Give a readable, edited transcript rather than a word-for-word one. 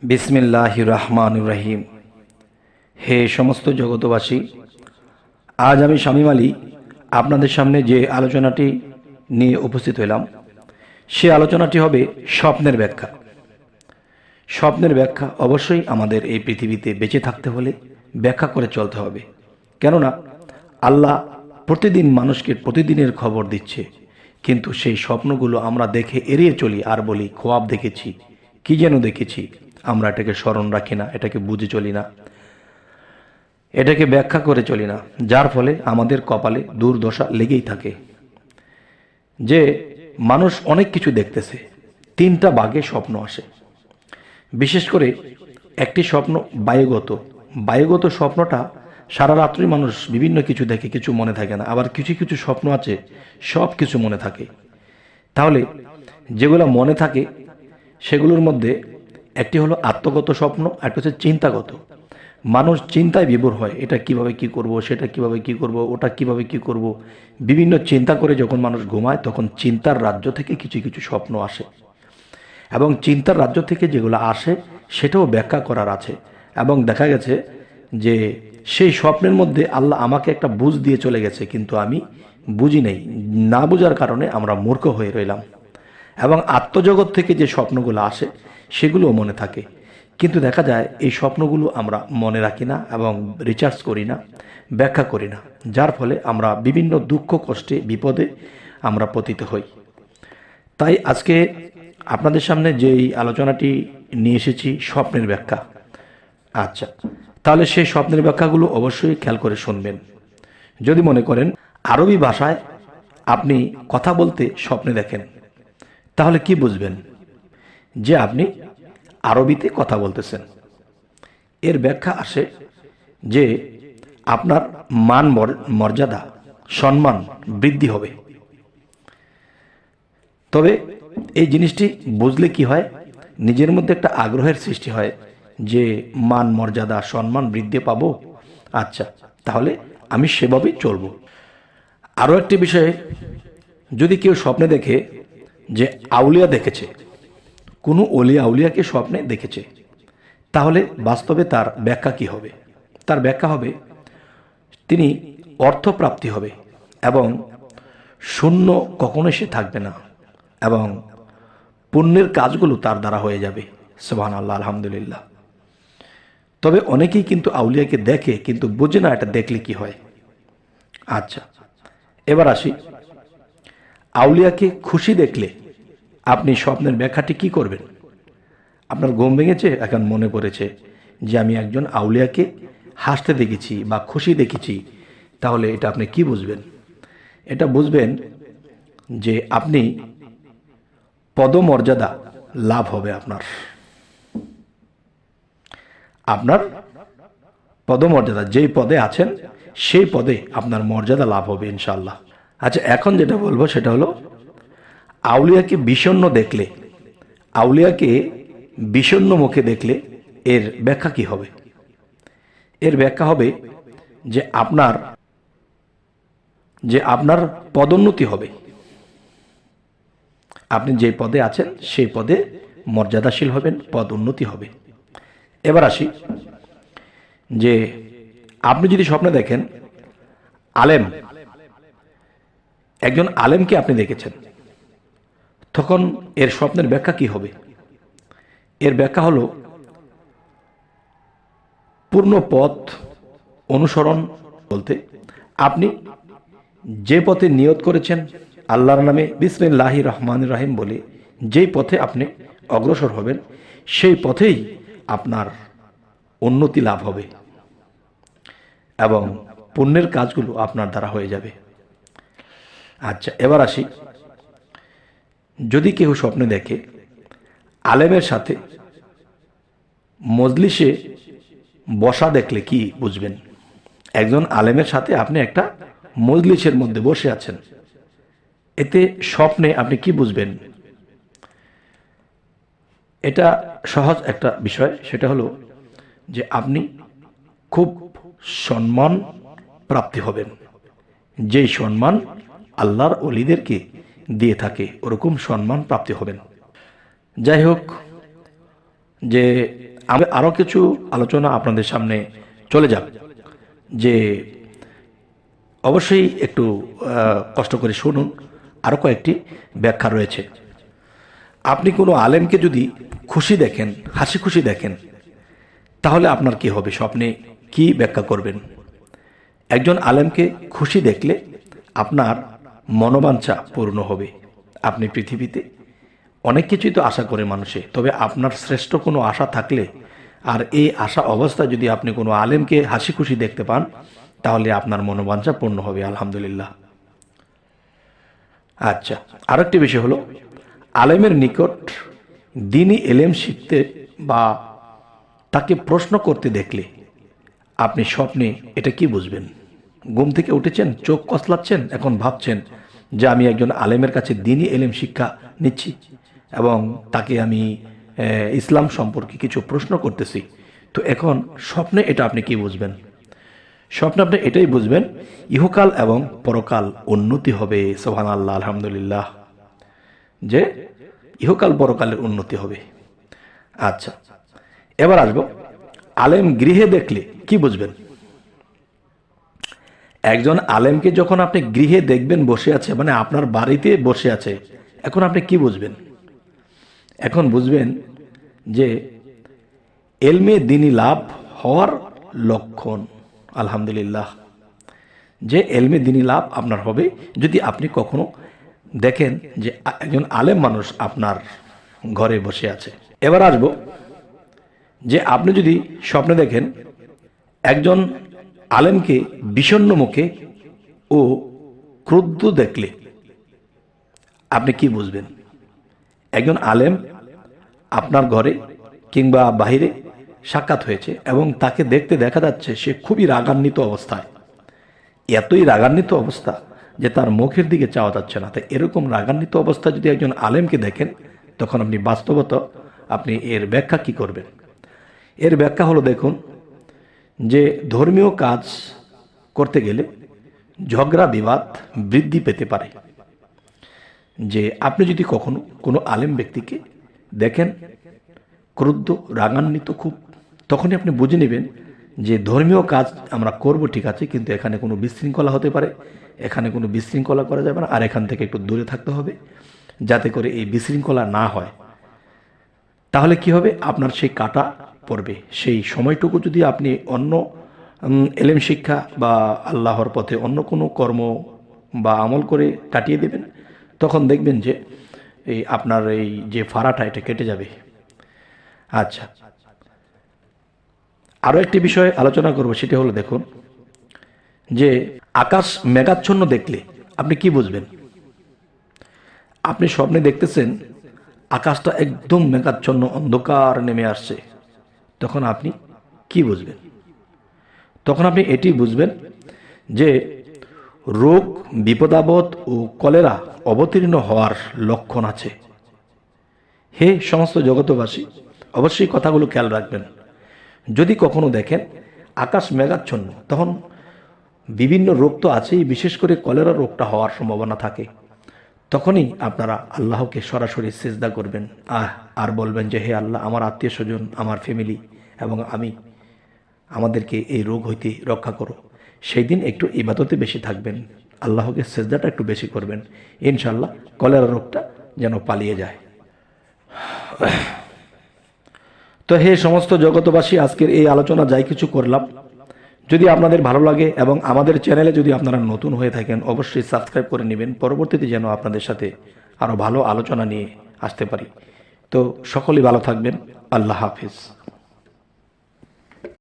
বিসমিল্লাহির রহমানির রহিম। হে সমস্ত জগতবাসী, আজ আমি শামীম আলী আপনাদের সামনে যে আলোচনাটি নিয়ে উপস্থিত হলাম, সে আলোচনাটি হবে স্বপ্নের ব্যাখ্যা। স্বপ্নের ব্যাখ্যা অবশ্যই আমাদের এই পৃথিবীতে বেঁচে থাকতে হলে ব্যাখ্যা করে চলতে হবে। কেননা আল্লাহ প্রতিদিন মানুষকে প্রতিদিনের খবর দিচ্ছে, কিন্তু সেই স্বপ্নগুলো আমরা দেখে এড়িয়ে চলি আর বলি খোয়াব দেখেছি, কি যেন দেখেছি। আমরা এটাকে স্মরণ রাখি না, এটাকে বুঝে চলি না, এটাকে ব্যাখ্যা করে চলি না, যার ফলে আমাদের কপালে দুর্দশা লেগেই থাকে। যে মানুষ অনেক কিছু দেখতেছে, তিনটা ভাগে স্বপ্ন আসে। বিশেষ করে একটি স্বপ্ন বায়ুগত। বায়ুগত স্বপ্নটা সারা রাত্রি মানুষ বিভিন্ন কিছু দেখে, কিছু মনে থাকে না। আবার কিছু কিছু স্বপ্ন আছে সব কিছু মনে থাকে। তাহলে যেগুলো মনে থাকে সেগুলোর মধ্যে একটি হলো আত্মগত স্বপ্ন, একটা হচ্ছে চিন্তাগত। মানুষ চিন্তায় বিভোর হয়, এটা কিভাবে কি করব, সেটা কিভাবে কি করব, ওটা কিভাবে কি করব। বিভিন্ন চিন্তা করে যখন মানুষ ঘুমায় তখন চিন্তার রাজ্য থেকে কিছু কিছু স্বপ্ন আসে, এবং চিন্তার রাজ্য থেকে যেগুলো আসে সেটাও ব্যাখ্যা করার আছে। এবং দেখা গেছে যে সেই স্বপ্নের মধ্যে আল্লাহ আমাকে একটা বুঝ দিয়ে চলে গেছে, কিন্তু আমি বুঝি নেই। না বোঝার কারণে আমরা মূর্খ হয়ে রইলাম। এবং আত্মজগৎ থেকে যে স্বপ্নগুলো আসে সেগুলোও মনে থাকে, কিন্তু দেখা যায় এই স্বপ্নগুলো আমরা মনে রাখি না এবং রিচার্জ করি না, ব্যাখ্যা করি না, যার ফলে আমরা বিভিন্ন দুঃখ কষ্টে বিপদে আমরা পতিত হই। তাই আজকে আপনাদের সামনে যেই আলোচনাটি নিয়ে এসেছি, স্বপ্নের ব্যাখ্যা। আচ্ছা, তাহলে সেই স্বপ্নের ব্যাখ্যাগুলো অবশ্যই খেয়াল করে শুনবেন। যদি মনে করেন আরবি ভাষায় আপনি কথা বলতে স্বপ্নে দেখেন, তাহলে কি বুঝবেন? যে আপনি আরবিতে কথা বলতেছেন। এর ব্যাখ্যা আসে যে আপনার মান মর্যাদা সম্মান বৃদ্ধি হবে। তবে এই জিনিসটি বুঝলে কি হয়, নিজের মধ্যে একটা আগ্রহের সৃষ্টি হয় যে মান মর্যাদা সম্মান বৃদ্ধি পাবো। আচ্ছা, তাহলে আমি সেভাবেই চলবো। আরও একটি বিষয়ে, যদি কেউ স্বপ্নে দেখে যে আউলিয়া দেখেছে, কোনো অলিয়া আউলিয়াকে স্বপ্নে দেখেছে, তাহলে বাস্তবে তার ব্যাখ্যা কি হবে? তার ব্যাখ্যা হবে তিনি অর্থপ্রাপ্তি হবে এবং শূন্য কখনোই সে থাকবে না, এবং পুণ্যের কাজগুলো তার দ্বারা হয়ে যাবে। সুবহানাল্লাহ, আলহামদুলিল্লাহ। তবে অনেকেই কিন্তু আউলিয়াকে দেখে কিন্তু বোঝে না এটা দেখলে কি হয়। আচ্ছা, এবার আসি, আউলিয়াকে খুশি দেখলে আপনি স্বপ্নের ব্যাখ্যাটি কি করবেন? আপনার ঘুম ভেঙেছে, এখন মনে পড়েছে যে আমি একজন আউলিয়াকে হাসতে দেখেছি বা খুশি দেখেছি, তাহলে এটা আপনি কি বুঝবেন? এটা বুঝবেন যে আপনি পদমর্যাদা লাভ হবে। আপনার পদমর্যাদা, যেই পদে আছেন সেই পদে আপনার মর্যাদা লাভ হবে ইনশাআল্লাহ। আচ্ছা, এখন যেটা বলবো সেটা হলো আউলিয়াকে বিষণ্ণ দেখলে, আউলিয়াকে বিষণ্ণ মুখে দেখলে এর ব্যাখ্যা কি হবে? এর ব্যাখ্যা হবে যে আপনার পদোন্নতি হবে। আপনি যে পদে আছেন সেই পদে মর্যাদাশীল হবেন, পদ উন্নতি হবে। এবার আসি যে আপনি যদি স্বপ্নে দেখেন আলেম, একজন আলেমকে আপনি দেখেছেন, তখন এর স্বপ্নের ব্যাখ্যা কি হবে? এর ব্যাখ্যা হলো পূর্ণ পথ অনুসরণ বলতে আপনি যে পথে নিয়ত করেছেন আল্লাহর নামে বিসমিল্লাহির রহমানির রহিম বলে, যেই পথে আপনি অগ্রসর হবেন সেই পথেই আপনার উন্নতি লাভ হবে এবং পুণ্যের কাজগুলো আপনার দ্বারা হয়ে যাবে। আচ্ছা, এবার আসি, যদি কেউ স্বপ্নে দেখে আলেমের সাথে মজলিসে বসা দেখলে কি বুঝবেন? একজন আলেমের সাথে আপনি একটা মজলিসের মধ্যে বসে আছেন, এতে স্বপ্নে আপনি কি বুঝবেন? এটা সহজ একটা বিষয়, সেটা হলো যে আপনি খুব সম্মান প্রাপ্তি হবেন, যেই সম্মান আল্লাহর ওলিদেরকে দিয়ে থাকে ওরকম সম্মান প্রাপ্তি হবেন। যাই হোক, যে আমি আরও কিছু আলোচনা আপনাদের সামনে চলে যাব, যে অবশ্যই একটু কষ্ট করে শুনুন। আরও কয়েকটি ব্যাখ্যা রয়েছে। আপনি কোনো আলেমকে যদি খুশি দেখেন, হাসি খুশি দেখেন, তাহলে আপনার কি হবে? স্বপ্নে কি ব্যাখ্যা করবেন? একজন আলেমকে খুশি দেখলে আপনার মনোবাঞ্ছা পূর্ণ হবে। আপনি পৃথিবীতে অনেক কিছুই তো আশা করে মানুষে, তবে আপনার শ্রেষ্ঠ কোনো আশা থাকলে আর এই আশা অবস্থায় যদি আপনি কোনো আলেমকে হাসি খুশি দেখতে পান, তাহলে আপনার মনোবাঞ্ছা পূর্ণ হবে। আলহামদুলিল্লাহ। আচ্ছা, আরেকটি বিষয় হলো, আলেমের নিকট দ্বীনি এলেম শিখতে বা তাকে প্রশ্ন করতে দেখলে আপনি স্বপ্নে এটা কি বুঝবেন? ঘুম থেকে উঠেছেন, চোখ কসলাচ্ছেন, এখন ভাবছেন যে আমি একজন আলেমের কাছে দ্বীনি এলেম শিক্ষা নিচ্ছি এবং তাকে আমি ইসলাম সম্পর্কে কিছু প্রশ্ন করতেছি। তো এখন স্বপ্নে এটা আপনি কি বুঝবেন? স্বপ্নে আপনি এটাই বুঝবেন, ইহকাল এবং পরকাল উন্নতি হবে। সুবহানাল্লাহ, আলহামদুলিল্লাহ, যে ইহকাল পরকালের উন্নতি হবে। আচ্ছা, এবার আসবো, আলেম গৃহে দেখলে কি বুঝবেন? একজন আলেমকে যখন আপনি গৃহে দেখবেন বসে আছে, মানে আপনার বাড়িতে বসে আছে, এখন আপনি কি বুঝবেন? এখন বুঝবেন যে এলমে দ্বীনি লাভ হওয়ার লক্ষণ। আলহামদুলিল্লাহ, যে এলমে দ্বীনি লাভ আপনার হবে যদি আপনি কখনো দেখেন যে একজন আলেম মানুষ আপনার ঘরে বসে আছে। এবার আসবো যে আপনি যদি স্বপ্নে দেখেন একজন আলেমকে বিষণ্ণ মুখে ও ক্রুদ্ধ দেখলে আপনি কি বুঝবেন? একজন আলেম আপনার ঘরে কিংবা বাহিরে সাক্ষাৎ হয়েছে এবং তাকে দেখতে দেখা যাচ্ছে সে খুবই রাগান্বিত অবস্থায়, এতই রাগান্বিত অবস্থা যে তার মুখের দিকে চাওয়া যাচ্ছে না। তাই এরকম রাগান্বিত অবস্থায় যদি একজন আলেমকে দেখেন, তখন আপনি বাস্তবত আপনি এর ব্যাখ্যা কি করবেন? এর ব্যাখ্যা হলো, দেখুন যে ধর্মীয় কাজ করতে গেলে ঝগড়া বিবাদ বৃদ্ধি পেতে পারে। যে আপনি যদি কখনো কোনো আলেম ব্যক্তিকে দেখেন ক্রুদ্ধ, রাগান্বিত খুব, তখনই আপনি বুঝে নেবেন যে ধর্মীয় কাজ আমরা করব ঠিক আছে, কিন্তু এখানে কোনো বিশৃঙ্খলা হতে পারে, এখানে কোনো বিশৃঙ্খলা করা যাবে না, আর এখান থেকে একটু দূরে থাকতে হবে যাতে করে এই বিশৃঙ্খলা না হয়। তাহলে কি হবে? আপনার সেই কাটা পড়বে। সেই সময়টুকু যদি আপনি অন্য এলেম শিক্ষা বা আল্লাহর পথে অন্য কোনো কর্ম বা আমল করে কাটিয়ে দেবেন, তখন দেখবেন যে এই আপনার এই যে ফাড়াটা এটা কেটে যাবে। আচ্ছা, আরও একটি বিষয় আলোচনা করব, সেটা হলো, দেখুন যে আকাশ মেঘাচ্ছন্ন দেখলে আপনি কি বুঝবেন? আপনি স্বপ্নে দেখতেছেন আকাশটা একদম মেঘাচ্ছন্ন, অন্ধকার নেমে আসছে, তখন আপনি কি বুঝবেন? তখন আপনি এটি বুঝবেন যে রোগ, বিপদাবদ ও কলেরা অবতীর্ণ হওয়ার লক্ষণ আছে। হে সমস্ত জগতবাসী, অবশ্যই কথাগুলো খেয়াল রাখবেন। যদি কখনো দেখেন আকাশ মেঘাচ্ছন্ন, তখন বিভিন্ন রোগ তো আছেই, বিশেষ করে কলেরা রোগটা হওয়ার সম্ভাবনা থাকে। তখনই আপনারা আল্লাহকে সরাসরি সিজদা করবেন আর বলবেন যে হে আল্লাহ, আমার আত্মীয় স্বজন, আমার ফ্যামিলি এবং আমাদেরকে এই রোগ হইতে রক্ষা করো। সেই দিন একটু ইবাদতে বেশি থাকবেন, আল্লাহকে সিজদাটা একটু বেশি করবেন, ইনশাআল্লাহ কলেরা রোগটা যেন পালিয়ে যায়। তো হে সমস্ত জগতবাসী, আজকের এই আলোচনা যাই কিছু করলাম, যদি আপনাদের ভালো লাগে এবং আমাদের চ্যানেলে যদি আপনারা নতুন হয়ে থাকেন, অবশ্যই সাবস্ক্রাইব করে নেবেন, পরবর্তীতে যেন আপনাদের সাথে আরও ভালো আলোচনা নিয়ে আসতে পারি। তো সকলেই ভালো থাকবেন। আল্লাহ হাফিজ।